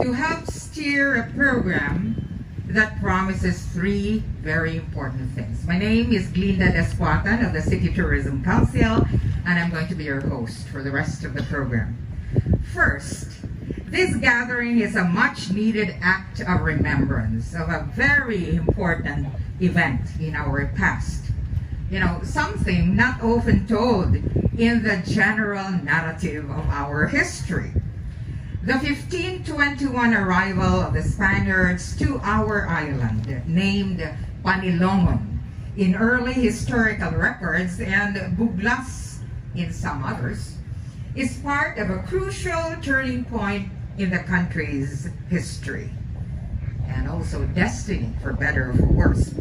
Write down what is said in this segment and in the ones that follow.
to help steer a program that promises three very important things. My name is Glinda Despoatan of the City Tourism Council, and I'm going to be your host for the rest of the program. First, this gathering is a much-needed act of remembrance of a very important event in our past. You know, something not often told in the general narrative of our history. The 1521 arrival of the Spaniards to our island, named Panilongon in early historical records and Buglas in some others, is part of a crucial turning point in the country's history and also destiny, for better or for worse.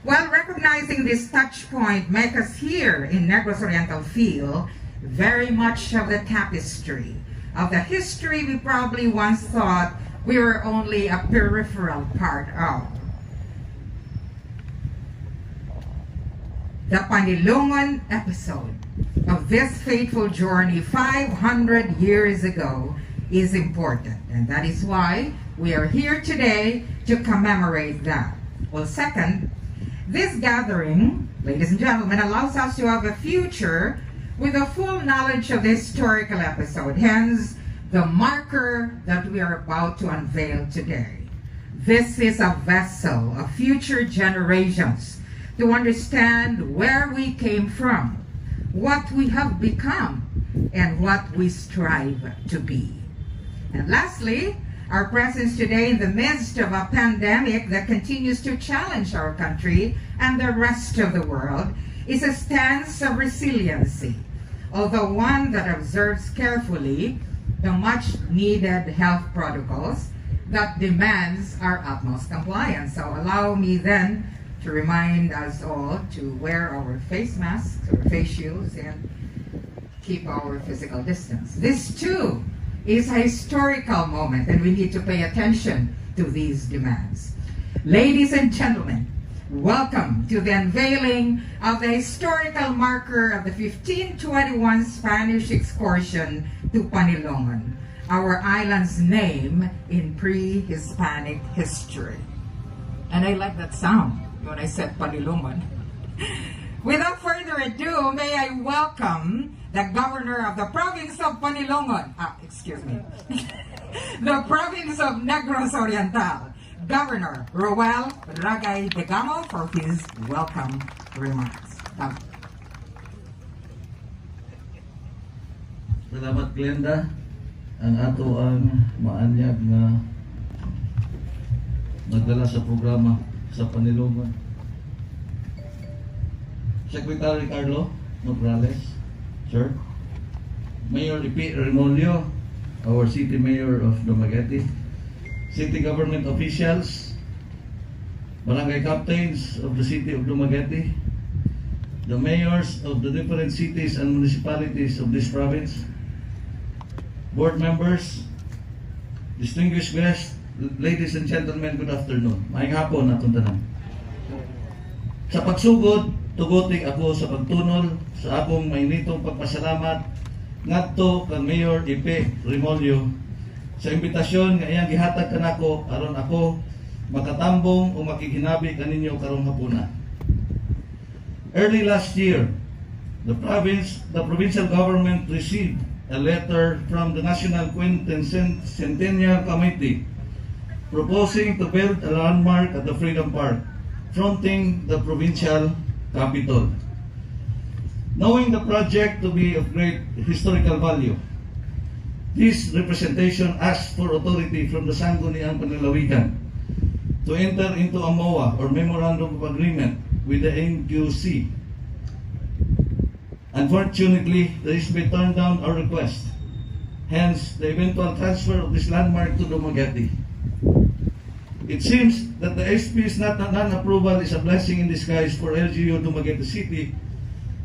While recognizing this touch point make us here in Negros Oriental feel very much of the tapestry of the history we probably once thought we were only a peripheral part of. The Panilongon episode of this fateful journey 500 years ago is important, and that is why we are here today to commemorate that. Well, second, this gathering, ladies and gentlemen, allows us to have a future with a full knowledge of the historical episode, hence the marker that we are about to unveil today. This is a vessel of future generations to understand where we came from, what we have become, and what we strive to be. And lastly, our presence today in the midst of a pandemic that continues to challenge our country and the rest of the world is a stance of resiliency, although one that observes carefully the much-needed health protocols that demands our utmost compliance. So allow me then to remind us all to wear our face masks or face shields and keep our physical distance. This too is a historical moment, and we need to pay attention to these demands. Ladies and gentlemen, welcome to the unveiling of the historical marker of the 1521 Spanish excursion to Panilongon, our island's name in pre-Hispanic history. And I like that sound when I said Panilongon. Without further ado, may I welcome the governor of the province of Panilongon, the province of Negros Oriental, Governor Roel Ragay Degamo, for his welcome remarks. Salamat, Glenda. Ang ato ang maanyag na nagdala sa programa sa Panilongon. Secretary Carlo Nograles, sir. Mayor Ipi Remolio, our city mayor of Dumaguete. City government officials, barangay captains of the city of Dumaguete, the mayors of the different cities and municipalities of this province, board members, distinguished guests, ladies and gentlemen, good afternoon. Maayong hapon atong tanan. Sa pagsugod, tuguting ako sa pagtunol sa akong mainitong pagpasalamat ngadto kang Mayor Ipe Remolio sa imbitasyon nga iyang gihatag kanako aron ako makatambong o makikinabi kaninyo karong hapuna. Early last year, the provincial government received a letter from the National Quincentennial Committee proposing to build a landmark at the Freedom Park, fronting the provincial capital. Knowing the project to be of great historical value, this representation asked for authority from the Sangguniang Panlalawigan to enter into a MOA or Memorandum of Agreement with the NQC. Unfortunately, the SB turned down our request, hence the eventual transfer of this landmark to Dumaguete. It seems that the SP's non-approval is a blessing in disguise for LGU Dumaguete City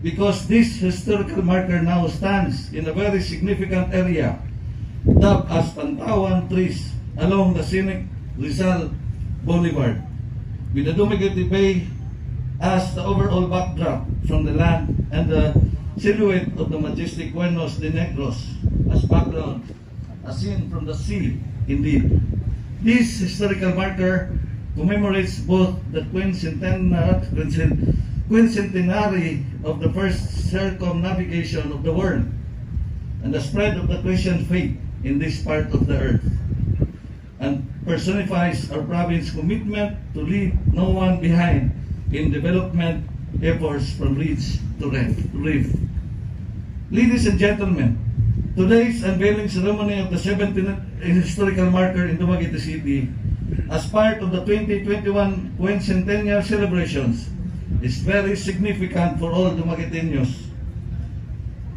because this historical marker now stands in a very significant area dubbed as Pantawan Trees along the scenic Rizal Boulevard, with the Dumaguete Bay as the overall backdrop from the land and the silhouette of the majestic Buenos de Negros as background, as seen from the sea Indeed, this historical marker commemorates both the quincentenary of the first circumnavigation of the world and the spread of the Christian faith in this part of the earth, and personifies our province's commitment to leave no one behind in development efforts from reach to reef. Ladies and gentlemen, today's unveiling ceremony of the 17th historical marker in Dumaguete City as part of the 2021 Quincentennial celebrations is very significant for all Dumagueteños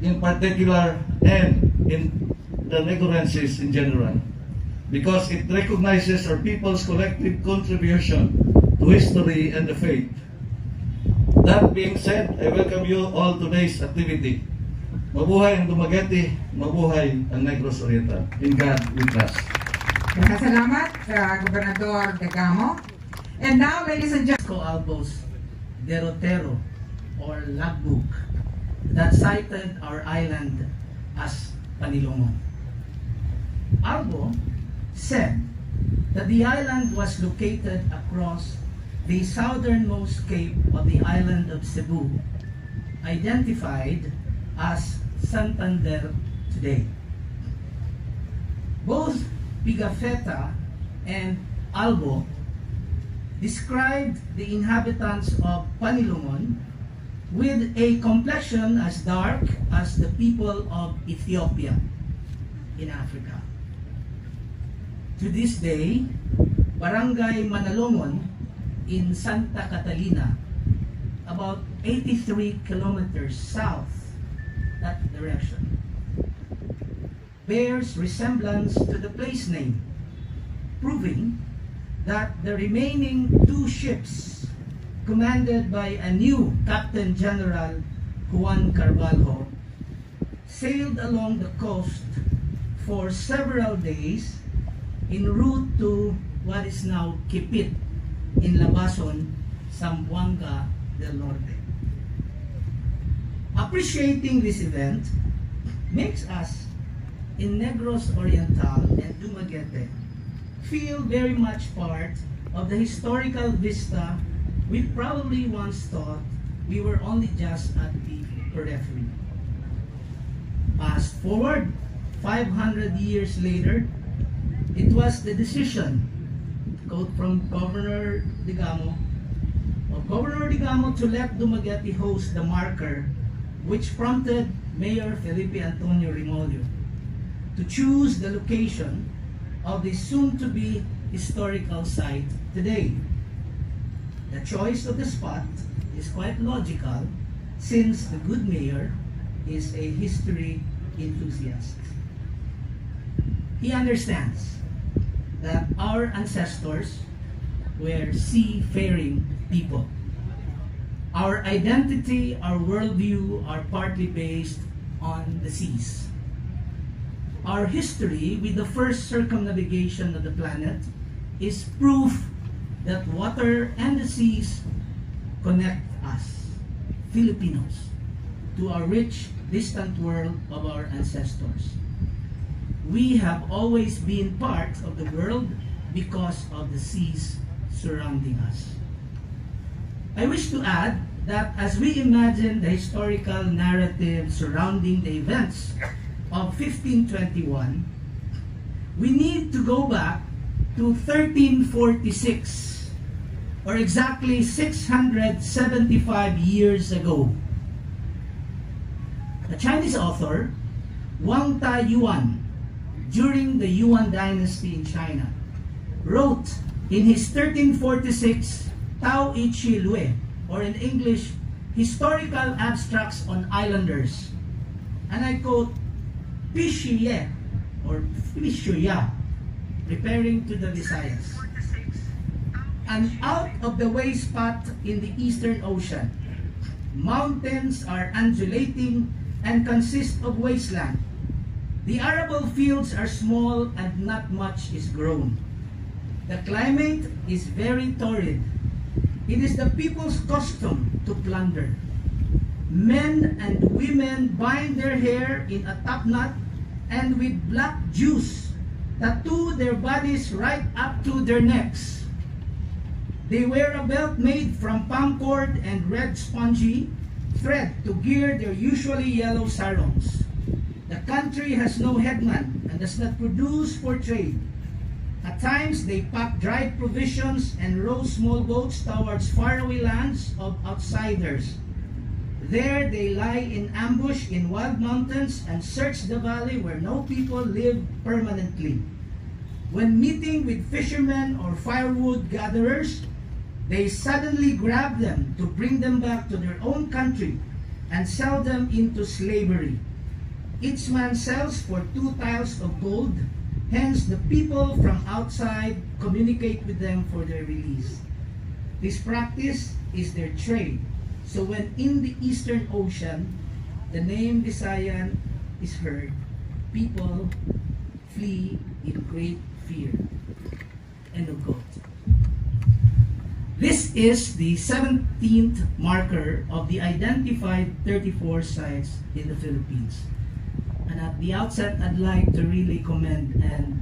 in particular and in the Negroenses in general, because it recognizes our people's collective contribution to history and the faith. That being said, I welcome you all to today's activity. Mabuhay ang Dumaguete, mabuhay ang Negros Oriental. In God we trust. Salamat, Gobernador Degamo. And now, ladies and gentlemen, Albo's derrotero or logbook that cited our island as Panilongon. Albo said that the island was located across the southernmost cape of the island of Cebu, identified as Santander today. Both Pigafetta and Albo described the inhabitants of Panilongon with a complexion as dark as the people of Ethiopia in Africa. To this day, Barangay Manalongon in Santa Catalina, about 83 kilometers south that direction, bears resemblance to the place name, proving that the remaining two ships, commanded by a new Captain General Juan Carvalho, sailed along the coast for several days en route to what is now Kipit in Labason, Zamboanga del Norte. Appreciating this event makes us in Negros Oriental and Dumaguete feel very much part of the historical vista we probably once thought we were only just at the periphery. Fast forward 500 years later, it was the decision, quote from Governor Degamo, to let Dumaguete host the marker, which prompted Mayor Felipe Antonio Remolio to choose the location of the soon-to-be historical site today. The choice of the spot is quite logical since the good mayor is a history enthusiast. He understands that our ancestors were seafaring people. Our identity, our worldview are partly based on the seas. Our history with the first circumnavigation of the planet is proof that water and the seas connect us, Filipinos, to our rich, distant world of our ancestors. We have always been part of the world because of the seas surrounding us. I wish to add that as we imagine the historical narrative surrounding the events of 1521, we need to go back to 1346, or exactly 675 years ago. The Chinese author Wang Taiyuan, during the Yuan dynasty in China, wrote in his 1346 Tao Ichi Lue, or in English, Historical Abstracts on Islanders, and I quote, Pishiye, or Pishuya, referring to the Visayas, an out-of-the-way spot in the Eastern Ocean. Mountains are undulating and consist of wasteland. The arable fields are small and not much is grown. The climate is very torrid. It is the people's custom to plunder. Men and women bind their hair in a topknot and with black juice tattoo their bodies right up to their necks. They wear a belt made from palm cord and red spongy thread to gear their usually yellow sarongs. The country has no headman and does not produce for trade. At times, they pack dried provisions and row small boats towards faraway lands of outsiders. There they lie in ambush in wild mountains and search the valley where no people live permanently. When meeting with fishermen or firewood gatherers, they suddenly grab them to bring them back to their own country and sell them into slavery. Each man sells for 2 tiles of gold, hence the people from outside communicate with them for their release. This practice is their trade. So when in the Eastern Ocean, the name Visayan is heard, people flee in great fear. End of quote. This is the 17th marker of the identified 34 sites in the Philippines. And at the outset, I'd like to really commend and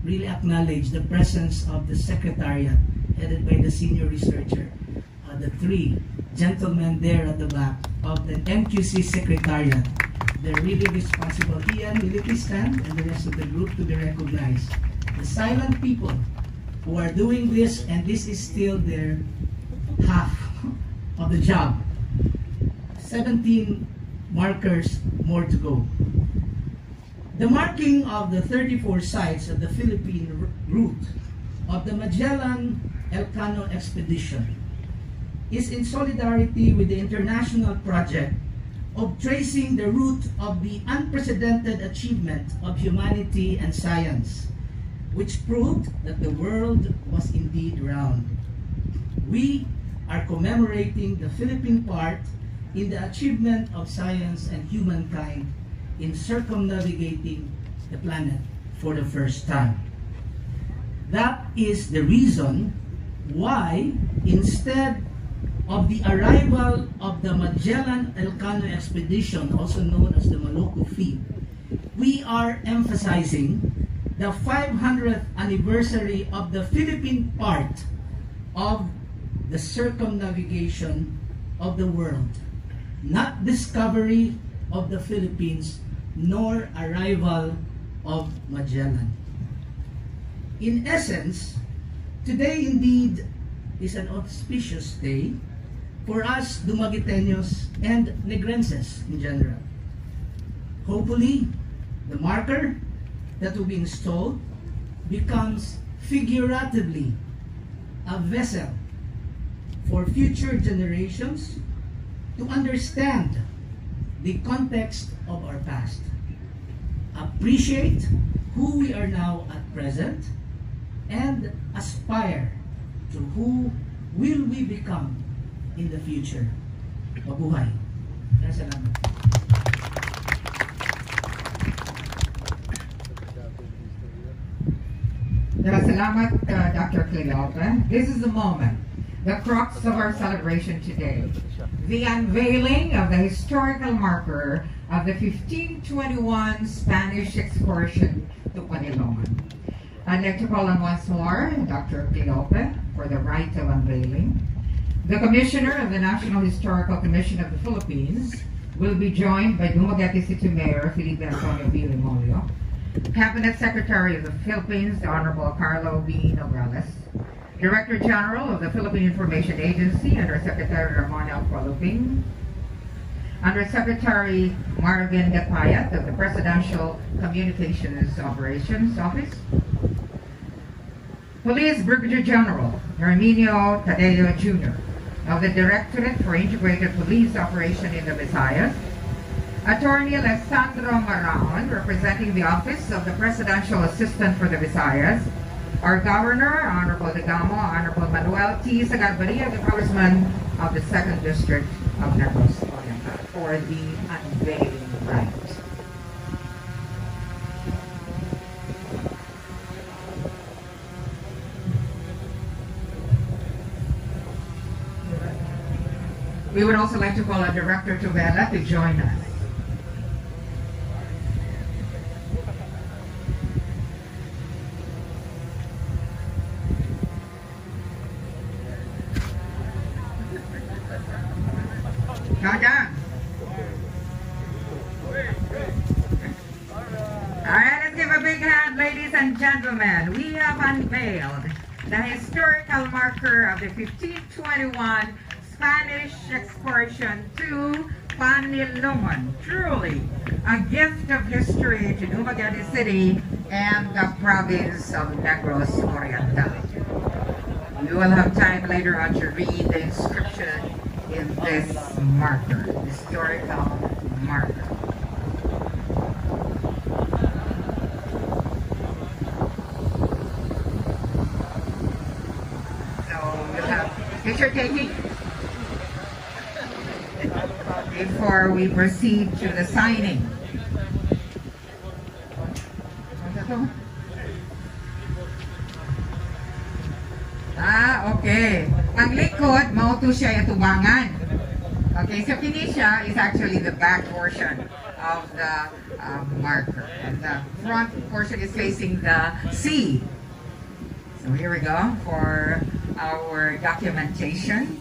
really acknowledge the presence of the Secretariat, headed by the senior researcher, the 3 gentlemen there at the back of the MQC Secretariat. They're really responsible. Ian, will you please stand, and the rest of the group to be recognized. The silent people who are doing this, and this is still their half of the job. 17 markers more to go. The marking of the 34 sites of the Philippine route of the Magellan-Elcano expedition is in solidarity with the international project of tracing the route of the unprecedented achievement of humanity and science, which proved that the world was indeed round. We are commemorating the Philippine part in the achievement of science and humankind in circumnavigating the planet for the first time. That is the reason why, instead of the arrival of the Magellan-Elcano expedition, also known as the Molucco Feat, we are emphasizing the 500th anniversary of the Philippine part of the circumnavigation of the world, not discovery of the Philippines, nor arrival of Magellan. In essence, today indeed is an auspicious day for us Dumaguiteños and Negrenses in general. Hopefully, the marker that will be installed becomes figuratively a vessel for future generations to understand the context of our past, appreciate who we are now at present, and aspire to who will we become in the future. Mabuhay. Salamat. Salamat, Dr. Cleopa. This is the moment, the crux of our celebration today, the unveiling of the historical marker of the 1521 Spanish excursion to Panilongon. I'd like to call on once more Dr. Cleopa for the rite of unveiling. The Commissioner of the National Historical Commission of the Philippines will be joined by Dumaguete City Mayor Felipe Antonio B. Remolio, Cabinet Secretary of the Philippines, the Honorable Carlo B. Nograles, Director General of the Philippine Information Agency, Undersecretary Ramon L. Coloping, Undersecretary Marvin Gatpayat of the Presidential Communications Operations Office, Police Brigadier General Herminio Tadeo Jr. of the Directorate for Integrated Police Operation in the Visayas, Attorney Alessandro Maraon, representing the Office of the Presidential Assistant for the Visayas, our Governor, Honorable Degamo, Honorable Manuel T. Sagarbaria, the Congressman of the 2nd District of Negros Oriental, for the unveiling rite. We would also like to call on Director Tuvela to join us. and gentlemen, we have unveiled the historical marker of the 1521 Spanish excursion to Panilongon. Truly a gift of history to Dumaguete City and the province of Negros Oriental. You will have time later on to read the inscription in this marker, historical marker. So we'll have picture taking before we proceed to the signing. Okay. Ang likod, mauto siya atubangan. Okay, so kini siya is actually the back portion of the marker. And the front portion is facing the sea. So here we go for our documentation.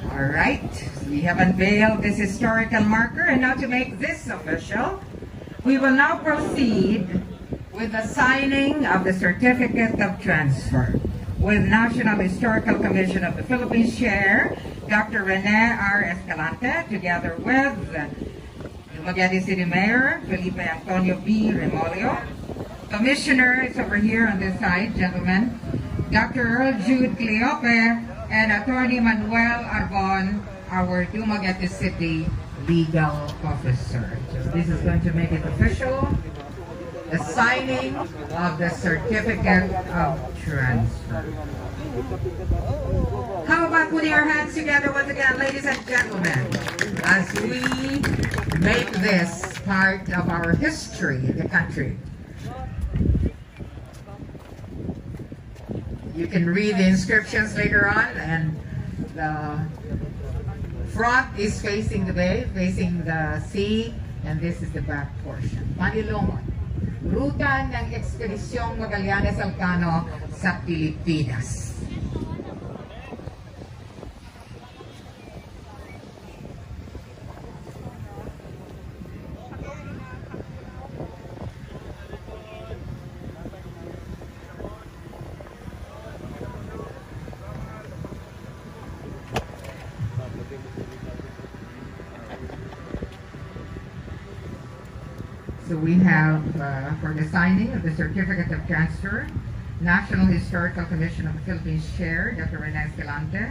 Alright, so we have unveiled this historical marker, and now to make this official, we will now proceed with the signing of the Certificate of Transfer with National Historical Commission of the Philippines Chair, Dr. Rene R. Escalante, together with Dumaguete City Mayor, Felipe Antonio B. Remolio. Commissioner is over here on this side, gentlemen, Dr. Earl Jude Cleope, and Attorney Manuel Arbon, our Dumaguete City legal officer. This is going to make it official. The signing of the Certificate of Transfer. How about putting our hands together once again, ladies and gentlemen, as we make this part of our history in the country. You can read the inscriptions later on, and the front is facing the bay, facing the sea, and this is the back portion. Panilongon, ruta ng ekspedisyong Magallanes Elcano sa Pilipinas. So we have, for the signing of the Certificate of Transfer, National Historical Commission of the Philippines Chair, Dr. Rene Escalante,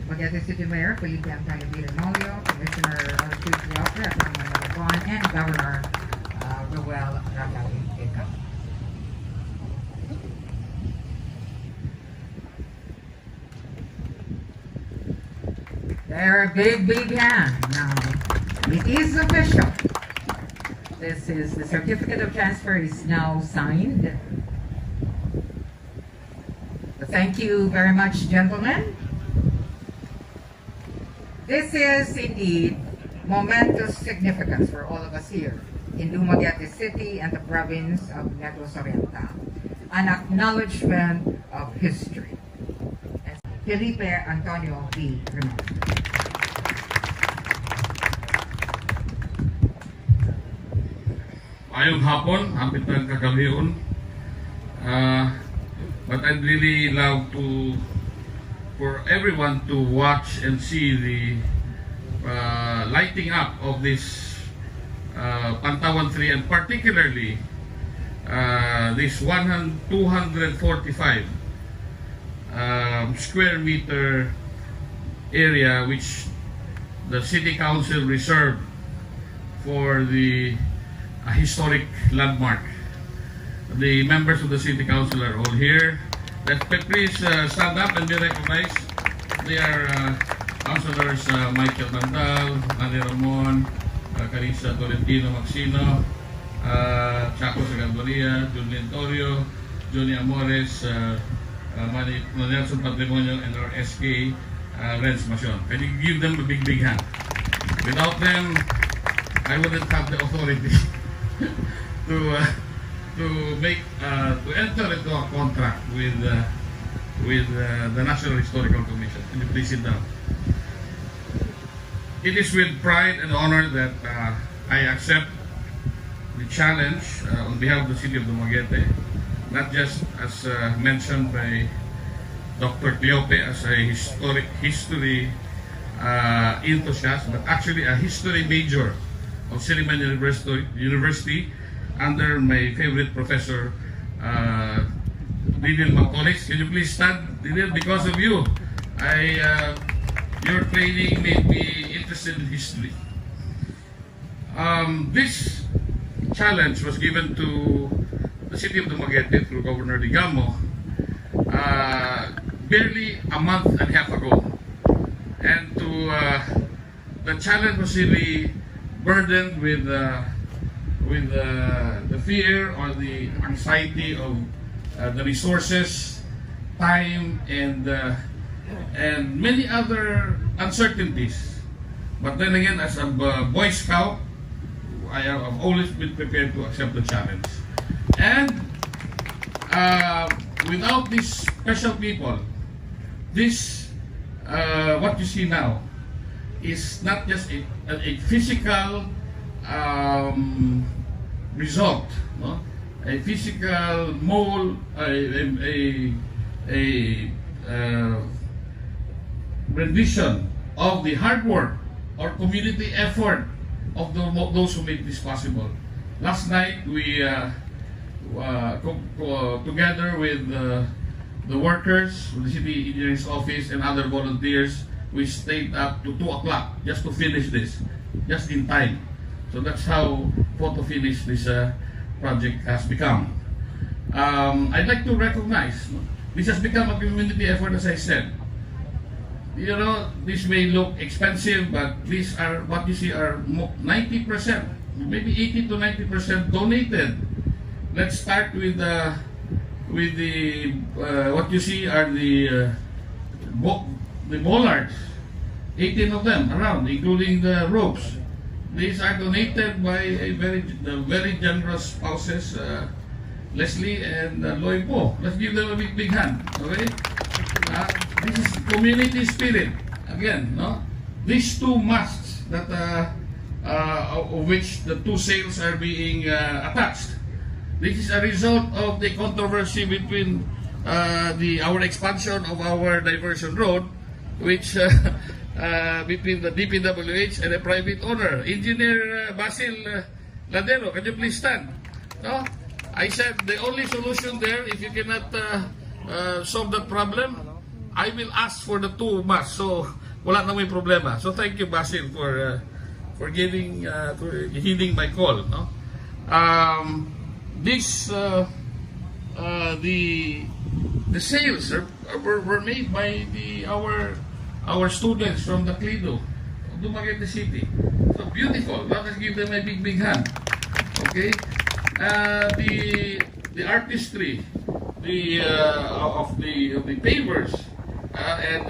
Dumaguete City Mayor, Felipe Antonio B. Remolio, Commissioner Jude Cleope, and Governor Roel Rafael. They're a big hand. Now, it is official. This is the Certificate of Transfer is now signed. So thank you very much, gentlemen. This is indeed momentous significance for all of us here in Dumaguete City and the province of Negros Oriental. An acknowledgement of history. Felipe Antonio B. Remolio. Ayong hapon, hapit ng kagabion. But I'd really love for everyone to watch and see the lighting up of this Pantawan 3, and particularly this 245 square meter area which the City Council reserved for the historic landmark. The members of the City Council are all here. Please stand up and be recognized. They are Councilors Michael Mandal, Manny Ramon, Carissa Tolentino Maxino, Chaco Sagandoria, Julian Torio, Johnny Amores, Nelson Patrimonio, and our SK, Renz Macion. Can you give them a big hand? Without them, I wouldn't have the authority to enter into a contract with the National Historical Commission. Can you please sit down? It is with pride and honor that I accept the challenge on behalf of the City of Dumaguete, not just as mentioned by Dr. Cleope as a history enthusiast, but actually a history major of Circumnavigation University under my favorite professor, Daniel Macaulay. Can you please stand, Daniel? Because of you, your training made me interested in history. This challenge was given to the City of Dumaguete through Governor Digamo barely a month and a half ago. And the challenge was really burdened with the fear or the anxiety of the resources, time, and many other uncertainties. But then again, as a Boy Scout, I have always been prepared to accept the challenge. And without these special people, this what you see now is not just a physical result, no? A physical mold, a rendition of the hard work or community effort of those who made this possible. Last night we together with the workers of the city engineer's office and other volunteers, we stayed up to 2 o'clock just to finish this, just in time. So that's how photo finish this project has become. I'd like to recognize, this has become a community effort, as I said. You know, this may look expensive, but these are, what you see are 90%, maybe 80 to 90% donated. Let's start with the what you see are the bollards, 18 of them around, including the ropes. These are donated by the very generous spouses, Leslie and Loy Po. Let's give them a big hand, okay? This is community spirit. Again, no? These two masts that of which the two sails are being attached. This is a result of the controversy between our expansion of our diversion road, which between the DPWH and a private owner. Engineer Basil Ladero, can you please stand? No? I said the only solution there, if you cannot solve that problem, I will ask for the two masts. So wala na may problema. So thank you, Basil, for heeding my call. No? The sails were made by our students from the Clido, Dumaguete City. So beautiful. Let us give them a big hand. Okay. The artistry, of the pavers, and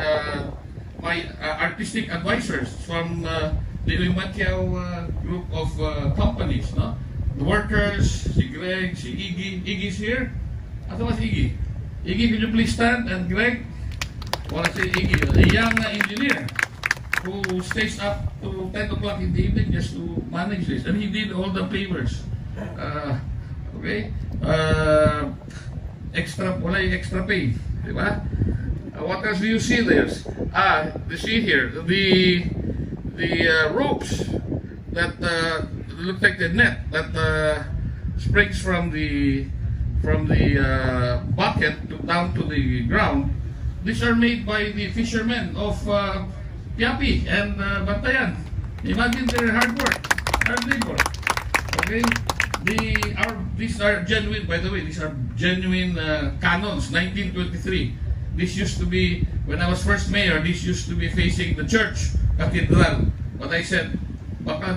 my artistic advisors from the Uimatyao group of companies, no? The workers, si Greg, si Iggy. Iggy's here. Asa ba si Iggy? Iggy, could you please stand? And Greg? Wala si Iggy, a young engineer who stays up to 10 o'clock in the evening just to manage this. And he did all the pavers. Okay? Wala yung extra pay. Diba? What else do you see there? You see here, the ropes that look like the net that springs from the bucket down to the ground. These are made by the fishermen of Piapi and Bantayan. Imagine their hard labor. Okay, these are genuine. By the way, these are genuine cannons. 1923. This used to be, when I was first mayor, this used to be facing the church cathedral. But I said, baka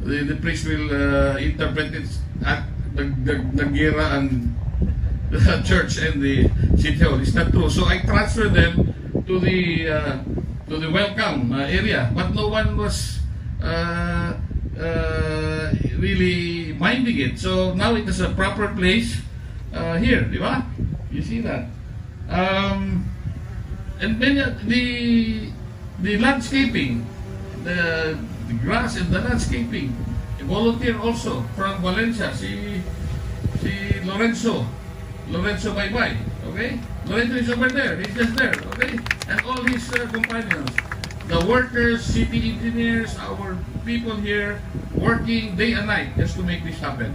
the priest will interpret it at the gira and the church and the city hall. It's not true. So I transferred them to the welcome area, but no one was really minding it. So now it is a proper place here, di ba? You see that? And many the landscaping, the grass and the landscaping. A volunteer also from Valencia, si Lorenzo Bye-Bye, okay? Lorenzo is over there, he's just there, okay? And all his companions, the workers, city engineers, our people here, working day and night just to make this happen.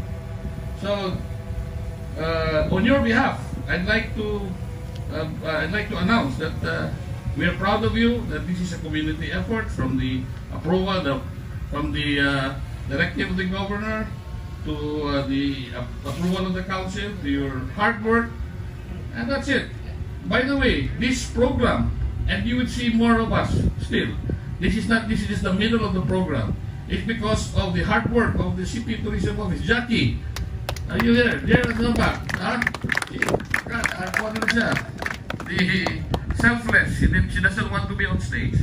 So, on your behalf, I'd like to announce that we are proud of you, that this is a community effort from the approval from the directive of the governor to the approval of the council, to your hard work, and that's it. By the way, this program, and you would see more of us still. This is just the middle of the program. It's because of the hard work of the CP Tourism Office. Jackie, are you there? There at the back. Ano siya? The selfless. She doesn't want to be on stage.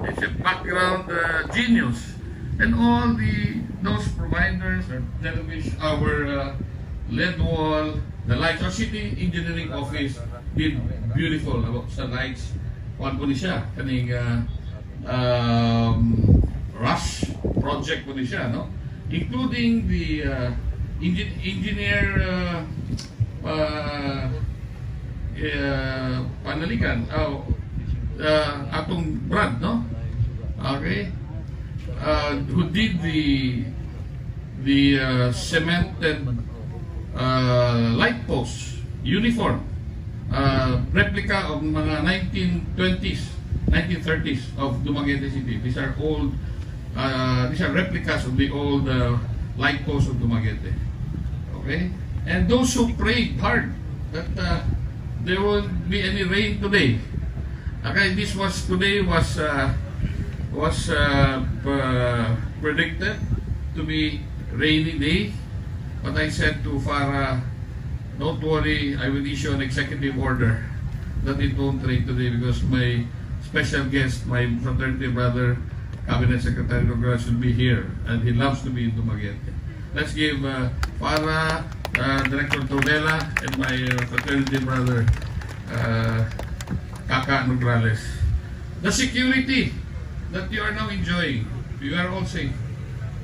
It's a background genius. And all those providers, our television, our LED wall, the lights, our city engineering office did beautiful about sa lights. Kuhan po ni siya, kaning rush project po ni siya, no? Including the engineer Panilongon, atong Brad, no? Okay. Who did the cemented light posts, uniform, replica of mga 1920s, 1930s of Dumaguete City. These are old, these are replicas of the old light posts of Dumaguete. Okay, and those who prayed hard that there won't be any rain today. Okay, today was predicted to be rainy day, but I said to Farah, don't worry, I will issue an executive order that it won't rain today because my special guest, my fraternity brother, Cabinet Secretary Negros will be here, and he loves to be in Dumaguete. Let's give Farah, Director Tovela, and my fraternity brother, Kaka Nograles. The security that you are now enjoying, you are all safe.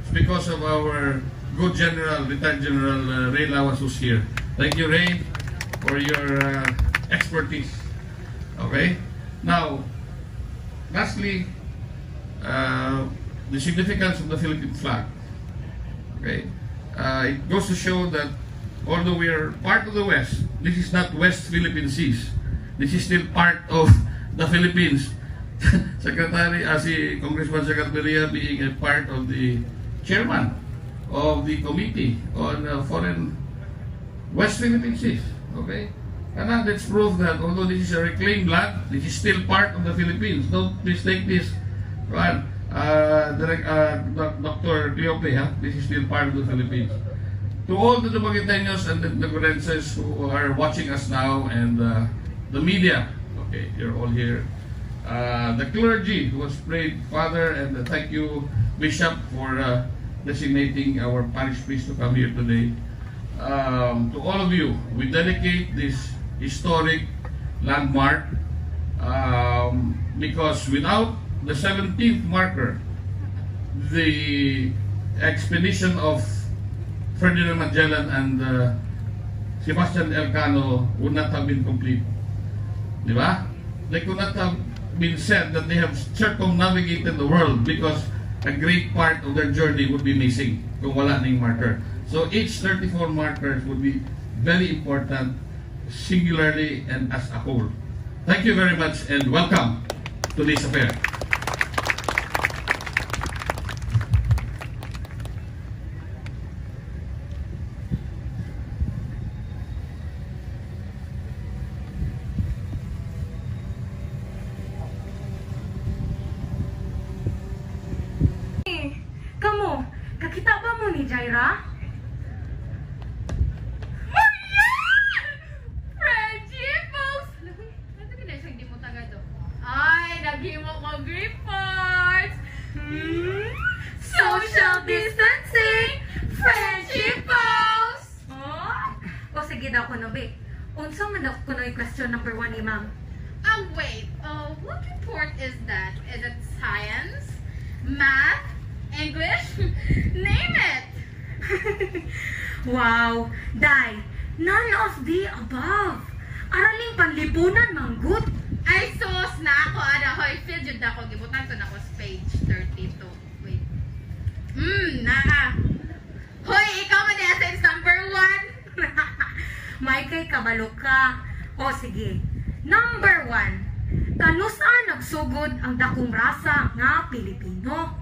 It's because of our good General, retired General Ray Lawas who's here. Thank you, Ray, for your expertise. Okay? Now, lastly, the significance of the Philippine flag. Okay? It goes to show that although we are part of the West, this is not West Philippine Seas. This is still part of the Philippines. Si Congressman Secretaria being a part of the chairman of the committee on foreign West Philippine Seas. Okay? And that's proof that although this is a reclaimed land, this is still part of the Philippines. Don't mistake this. Dr. Cleope, this is still part of the Philippines. To all the Dumagueteños and the Negorenses who are watching us now, and the media, okay, you're all here. The clergy who has prayed, Father, and thank you, Bishop, for designating our parish priest to come here today. To all of you, we dedicate this historic landmark because without the 17th marker, the expedition of Ferdinand Magellan and Sebastian Elcano would not have been complete. Di ba? They could not have been said that they have circumnavigated the world because a great part of their journey would be missing kung wala ning marker. So each 34 markers would be very important, singularly and as a whole. Thank you very much and welcome to this affair. Kakita ba mo ni Jaira? Friendship! Ano ka na siyang di mo taga to? Ay, naghimo mo reports! Social distancing! Friendship post! Oh? O sige daw ko no, be. Unsa man daw ko no yung question number 1 ni ma'am? Oh, wait. What report is that? Is it science? Math? English? Name it! Wow, Day, none of the above. Araling panlipunan, manggut. Ay, sus na ako, hoy, feel jud ako, gibutan ko na ako sa page 32. Wait. Naa. Hoy, ikaw man yung essence number 1. May kay kabalo ka. O sige, number 1. Kanusan nagsugod ang dakong rasa nga Pilipino?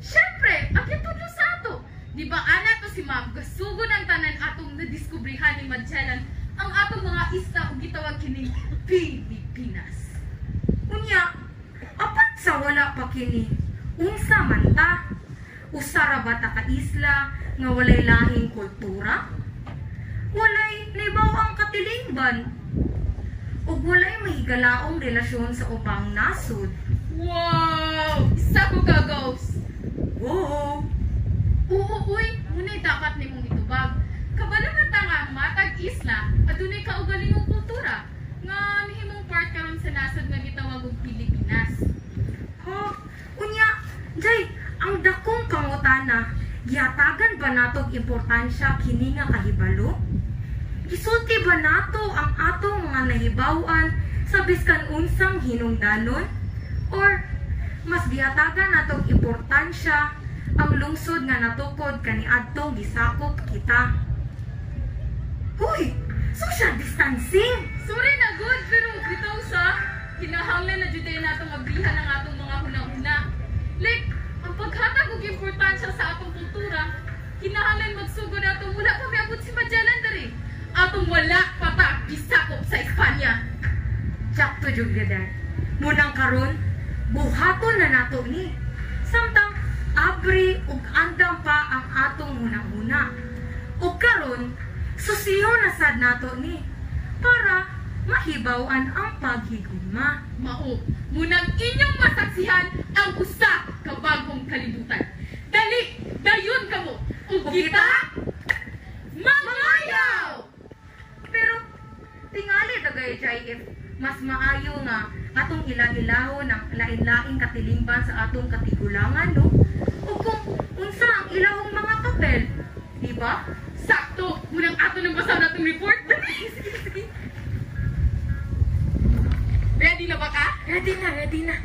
Siyempre, ang kitudlo sa ato. Di ba, ana to si Ma'am, gasugod ang tanan atong nadiskubrihan ni Magellan ang atong mga isla o gitawag kining Pilipinas. Unya, apat sa wala pa kini. Unsa man ta? Usara ba ta ka isla nga walay lahing kultura? Walay libaw ang katilingban? O walay mahigalaong relasyon sa ubang nasod? Wow! Isa ko ka, Ghost! Oo! Oo, uy! Muna'y dapat ni mong itubag. Kabalaman ta nga matag isla at dunay kaugalingong kultura nga nihimong part karon sa nasod nga gitawag og Pilipinas. Ha? Unya, Jay, ang dakong pangutana, gihatagan ba natog importansya kini nga kahibalo? Gisulti ba nato ang atong mga nahibawan sa biskan unsang hinungdanon? Or mas gihatagan natog importansya ang lungsod nga natukod kaniadtong gisakop kita? Huy! Social distancing! Sorry na good, pero bitaw sa kinahanglan na jud natong ablihan ang atong mga hunahuna. Like, ang paghatag og importansya sa atong kultura, kinahanglan magsugod atong wala pa miabot si Magellan diri. Atong wala pa ta gisakop sa Espanya. Sakto jud gada. Munang karon, buhaton na nato ni. Samtang abri ug andam pa ang atong hunahuna. Ug karon, susiyo na sad nato ni para mahibaw-an ang paghigugma. Mao, munang inyong masaksihan ang usa ka bagong kalibutan. Dali, dayon kamo. Ug kita mangayaw! Pero tingali dagay jay if mas maayo nga atong ila-ilahon ang lain-laing katilingban sa atong katigulangan, no? O kung unsa ang ilahong mga papel, di ba? Sakto! Munang ato nang basa natong report. Sige. Ready na ba ka? Ready na.